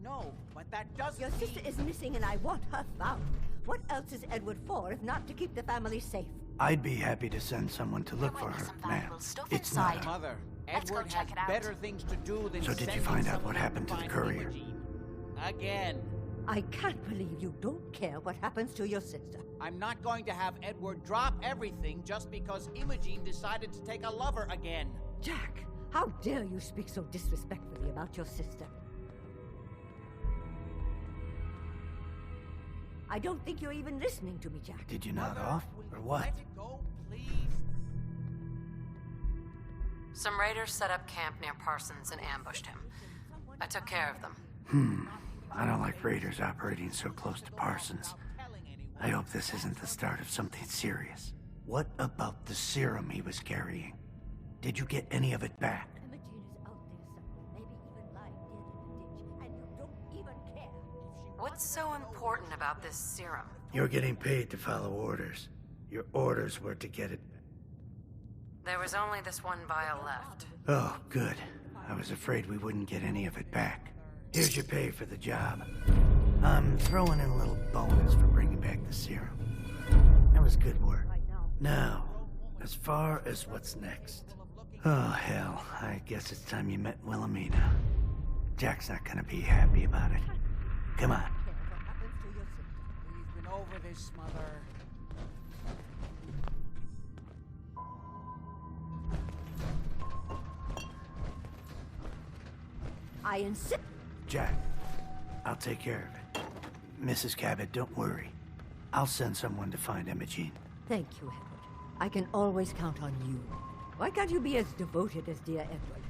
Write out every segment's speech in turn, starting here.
No, but that doesn't Your sister is missing and I want her found. What else is Edward for if not to keep the family safe? I'd be happy to send someone to look for her, ma'am. It's not Mother, Edward has better things to do than So did you find out what happened to the courier? Again. I can't believe you don't care what happens to your sister. I'm not going to have Edward drop everything just because Imogene decided to take a lover again. Jack, how dare you speak so disrespectfully about your sister? I don't think you're even listening to me, Jack. Did you nod off, or what? Let it go, please. Some raiders set up camp near Parsons and ambushed him. I took care of them. I don't like raiders operating so close to Parsons. I hope this isn't the start of something serious. What about the serum he was carrying? Did you get any of it back? Imogene is out there somewhere, maybe even lying dead in the ditch, and you don't even care. What's so important about this serum? You're getting paid to follow orders. Your orders were to get it... There was only this one vial left. Oh, good. I was afraid we wouldn't get any of it back. Here's your pay for the job. I'm throwing in a little bonus for bringing back the serum. That was good work. Now, as far as what's next. Oh, hell. I guess it's time you met Wilhelmina. Jack's not gonna be happy about it. Come on. We've been over this, Mother. I insist. Jack, I'll take care of it. Mrs. Cabot, don't worry. I'll send someone to find Imogene. Thank you, Edward. I can always count on you. Why can't you be as devoted as dear Edward?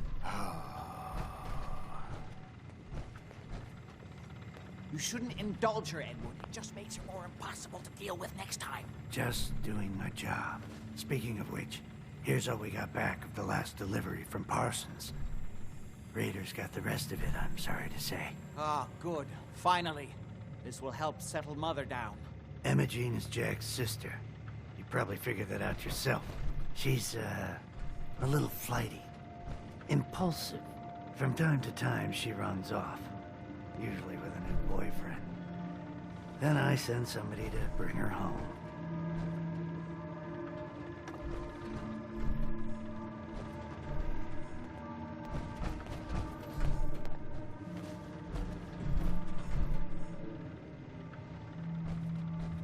You shouldn't indulge her, Edward. It just makes her more impossible to deal with next time. Just doing my job. Speaking of which, here's all we got back of the last delivery from Parsons. Raiders got the rest of it, I'm sorry to say. Ah, good. Finally. This will help settle Mother down. Imogene is Jack's sister. You probably figured that out yourself. She's, a little flighty. Impulsive. From time to time, she runs off. Usually with a new boyfriend. Then I send somebody to bring her home.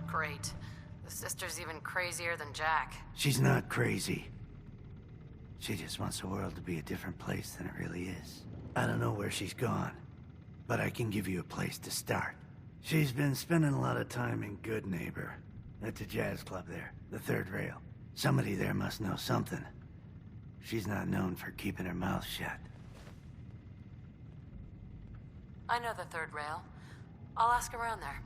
Great. The sister's even crazier than Jack. She's not crazy. She just wants the world to be a different place than it really is. I don't know where she's gone, but I can give you a place to start. She's been spending a lot of time in Good Neighbor, at the jazz club there, the third rail. Somebody there must know something. She's not known for keeping her mouth shut. I know the third rail. I'll ask around there.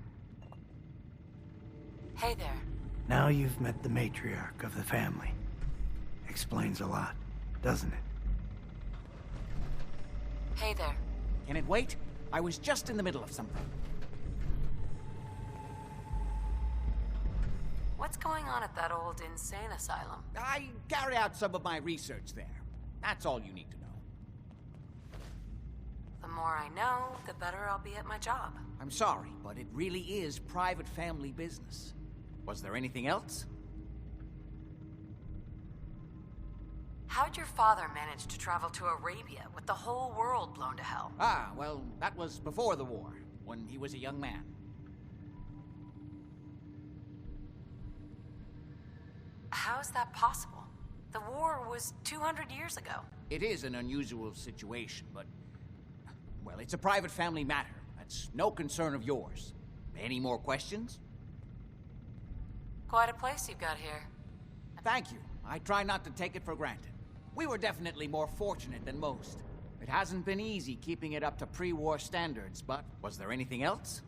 Hey there. Now you've met the matriarch of the family. Explains a lot, doesn't it? Hey there. Can it wait? I was just in the middle of something. What's going on at that old insane asylum? I carry out some of my research there. That's all you need to know. The more I know, the better I'll be at my job. I'm sorry, but it really is private family business. Was there anything else? How'd your father manage to travel to Arabia with the whole world blown to hell? Ah, well, that was before the war, when he was a young man. How's that possible? The war was 200 years ago. It is an unusual situation, but... well, it's a private family matter. That's no concern of yours. Any more questions? Quite a place you've got here. Thank you. I try not to take it for granted. We were definitely more fortunate than most. It hasn't been easy keeping it up to pre-war standards, but was there anything else?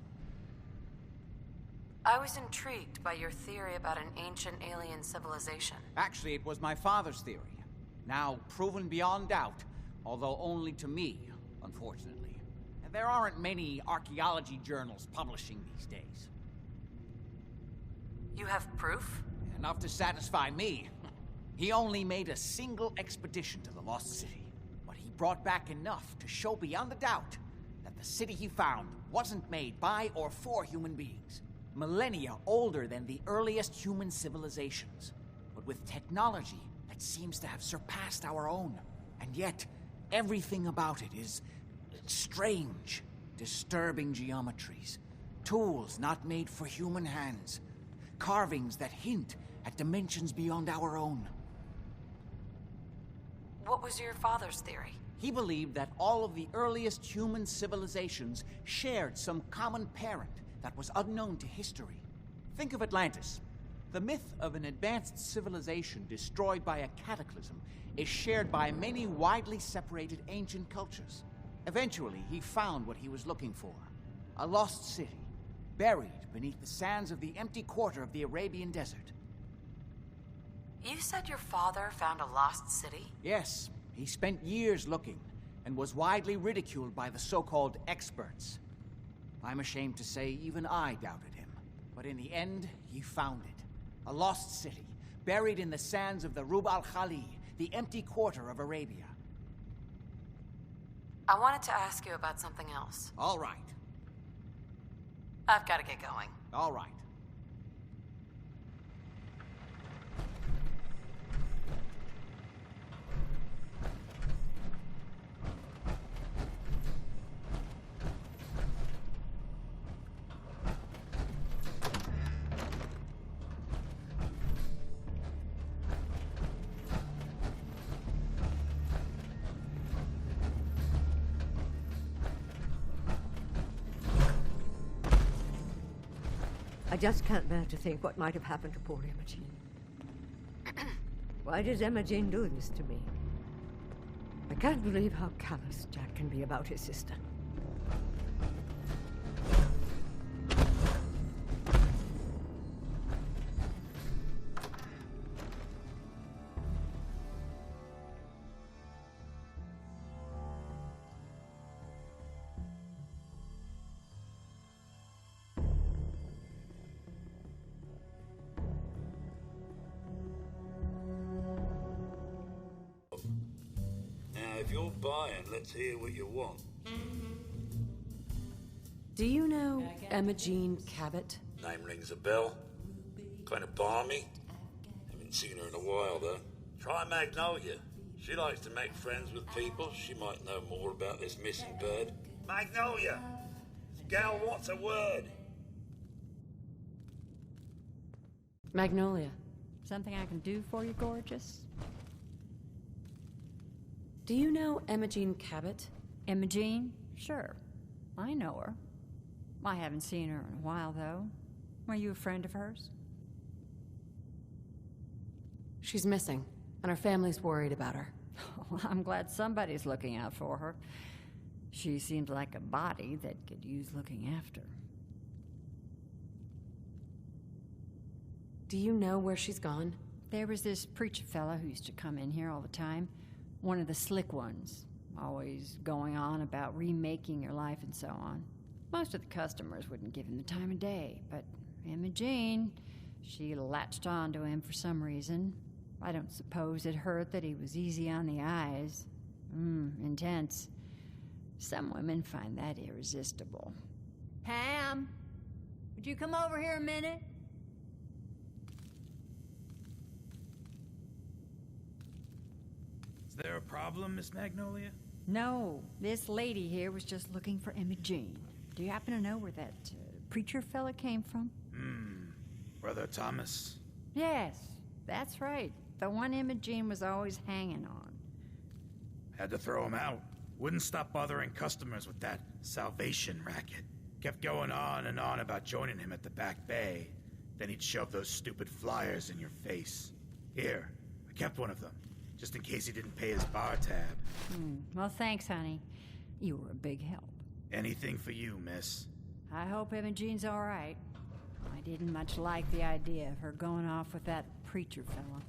I was intrigued by your theory about an ancient alien civilization. Actually, it was my father's theory. Now proven beyond doubt, although only to me, unfortunately. And there aren't many archaeology journals publishing these days. You have proof? Enough to satisfy me. He only made a single expedition to the Lost City, but he brought back enough to show beyond a doubt that the city he found wasn't made by or for human beings. Millennia older than the earliest human civilizations, but with technology that seems to have surpassed our own. And yet, everything about it is strange, disturbing geometries, tools not made for human hands, carvings that hint at dimensions beyond our own. What was your father's theory? He believed that all of the earliest human civilizations shared some common parent that was unknown to history. Think of Atlantis. The myth of an advanced civilization destroyed by a cataclysm is shared by many widely separated ancient cultures. Eventually, he found what he was looking for. A lost city, buried beneath the sands of the empty quarter of the Arabian desert. You said your father found a lost city? Yes, he spent years looking, and was widely ridiculed by the so-called experts. I'm ashamed to say even I doubted him. But in the end, he found it. A lost city, buried in the sands of the Rub al-Khali, the empty quarter of Arabia. I wanted to ask you about something else. All right. I've got to get going. All right. I just can't bear to think what might have happened to poor Imogen. Why does Imogen do this to me? I can't believe how callous Jack can be about his sister. If you're buying, let's hear what you want. Do you know Imogen Cabot? Name rings a bell. Kind of balmy. Haven't seen her in a while, though. Try Magnolia. She likes to make friends with people. She might know more about this missing bird. Magnolia! This gal wants a word. Magnolia. Something I can do for you, gorgeous? Do you know Imogen Cabot? Imogen? Sure. I know her. I haven't seen her in a while, though. Were you a friend of hers? She's missing, and her family's worried about her. Well, I'm glad somebody's looking out for her. She seems like a body that could use looking after. Do you know where she's gone? There was this preacher fella who used to come in here all the time. One of the slick ones, always going on about remaking your life and so on. Most of the customers wouldn't give him the time of day, but Imogen, she latched on to him for some reason. I don't suppose it hurt that he was easy on the eyes. Intense. Some women find that irresistible. Pam, would you come over here a minute? Is there a problem, Miss Magnolia? No, this lady here was just looking for Imogen. Do you happen to know where that preacher fella came from? Brother Thomas? Yes, that's right. The one Imogen was always hanging on. Had to throw him out. Wouldn't stop bothering customers with that salvation racket. Kept going on and on about joining him at the back bay. Then he'd shove those stupid flyers in your face. Here, I kept one of them, just in case he didn't pay his bar tab. Well, thanks, honey. You were a big help. Anything for you, miss. I hope Imogen's all right. I didn't much like the idea of her going off with that preacher fella.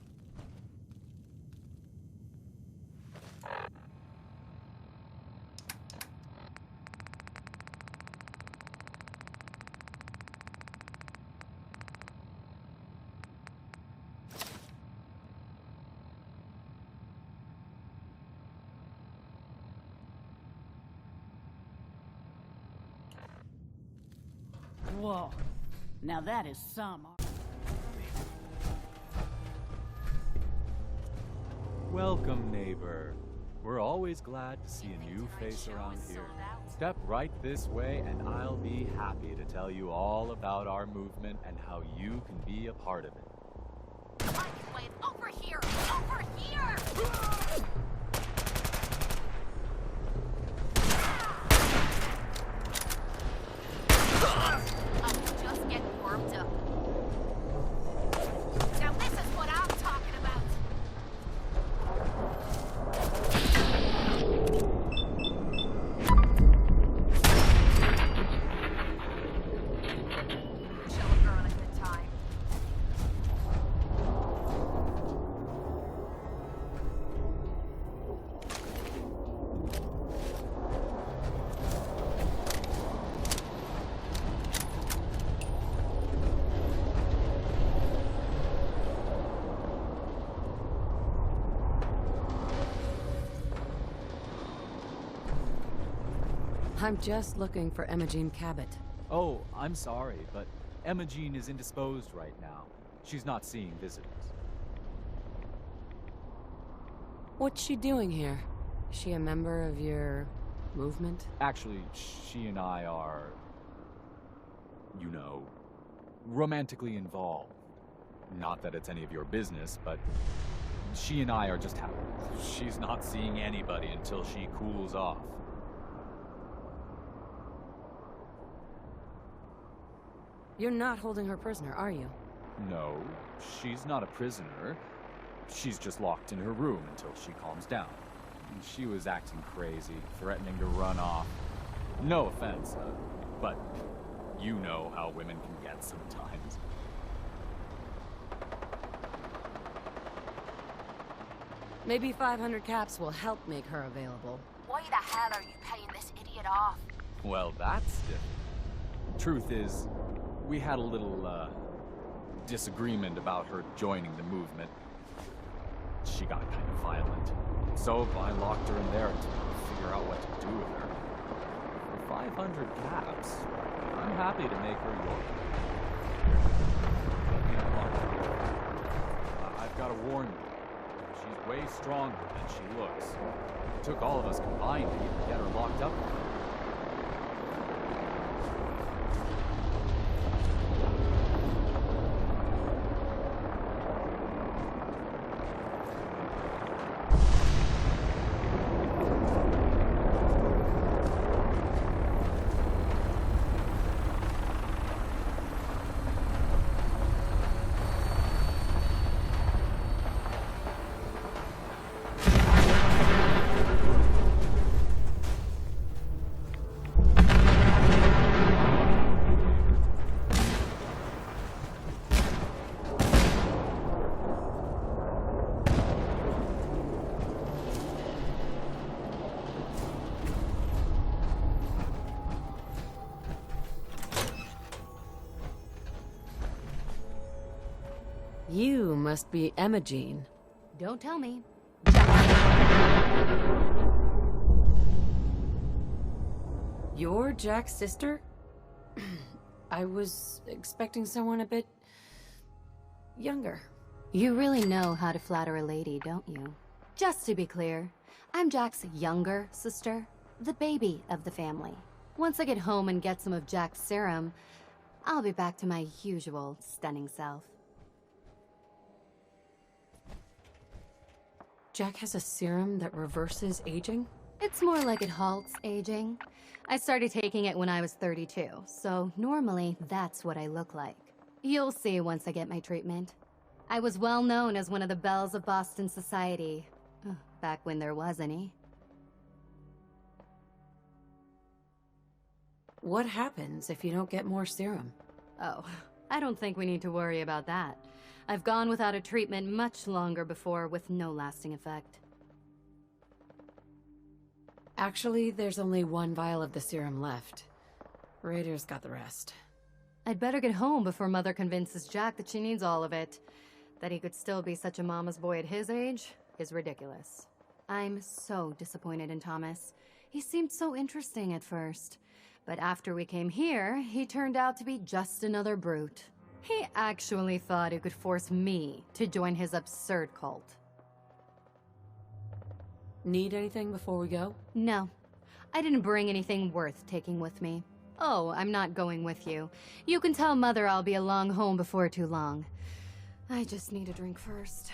Whoa. Now that is some... Welcome, neighbor. We're always glad to see a new face around here. Step right this way and I'll be happy to tell you all about our movement and how you can be a part of it. Wait, over here! Over here! I'm just getting warmed up. Now this is what I'm talking about. Show a girl a good time. I'm just looking for Imogen Cabot. Oh, I'm sorry, but Emma Jean is indisposed right now. She's not seeing visitors. What's she doing here? Is she a member of your movement? Actually, she and I are, you know, romantically involved. Not that it's any of your business, but she and I are just happy. She's not seeing anybody until she cools off. You're not holding her prisoner, are you? No, she's not a prisoner. She's just locked in her room until she calms down. She was acting crazy, threatening to run off. No offense, but you know how women can get sometimes. Maybe 500 caps will help make her available. Why the hell are you paying this idiot off? Well, that's different. Truth is, we had a little, disagreement about her joining the movement. She got kind of violent. So I locked her in there to figure out what to do with her. For 500 caps, I'm happy to make her yours. Let me unlock her. I've got to warn you. She's way stronger than she looks. It took all of us combined to even get her locked up. You must be Imogen. Don't tell me. You're Jack's sister? I was expecting someone a bit... younger. You really know how to flatter a lady, don't you? Just to be clear, I'm Jack's younger sister, the baby of the family. Once I get home and get some of Jack's serum, I'll be back to my usual stunning self. Jack has a serum that reverses aging? It's more like it halts aging. I started taking it when I was 32, so normally that's what I look like. You'll see once I get my treatment. I was well known as one of the belles of Boston society, back when there was any. What happens if you don't get more serum? Oh, I don't think we need to worry about that. I've gone without a treatment much longer before with no lasting effect. Actually, there's only one vial of the serum left. Raiders got the rest. I'd better get home before Mother convinces Jack that she needs all of it. That he could still be such a mama's boy at his age is ridiculous. I'm so disappointed in Thomas. He seemed so interesting at first, But after we came here, he turned out to be just another brute. He actually thought he could force me to join his absurd cult. Need anything before we go? No. I didn't bring anything worth taking with me. Oh, I'm not going with you. You can tell Mother I'll be along home before too long. I just need a drink first.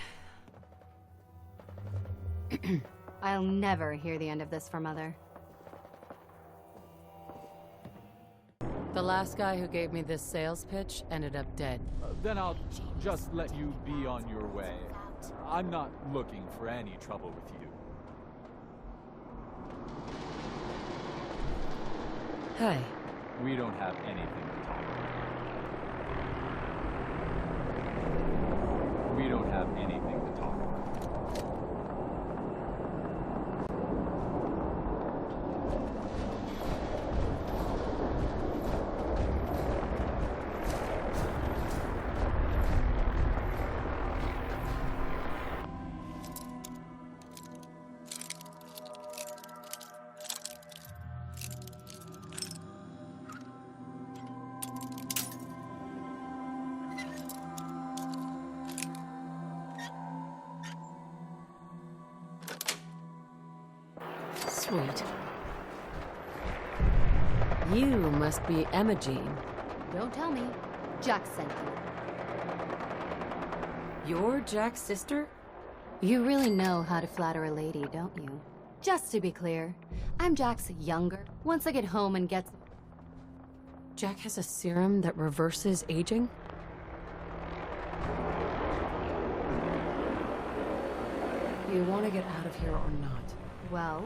I'll never hear the end of this from Mother. The last guy who gave me this sales pitch ended up dead. Then I'll just let you be on your way. I'm not looking for any trouble with you. Hey. We don't have anything to talk about. We don't have anything to talk about. Sweet. You must be Emma Jean. Don't tell me. Jack sent you. You're Jack's sister? You really know how to flatter a lady, don't you? Just to be clear, I'm Jack's younger. Once I get home and get... Jack has a serum that reverses aging? You want to get out of here or not? Well,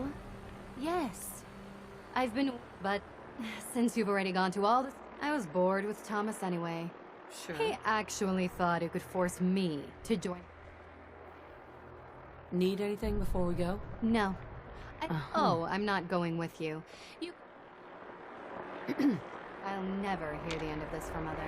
yes. I've been... But since you've already gone to all this... I was bored with Thomas anyway. Sure. He actually thought he could force me to join... Need anything before we go? No. Oh, I'm not going with you. You... I'll never hear the end of this from Mother.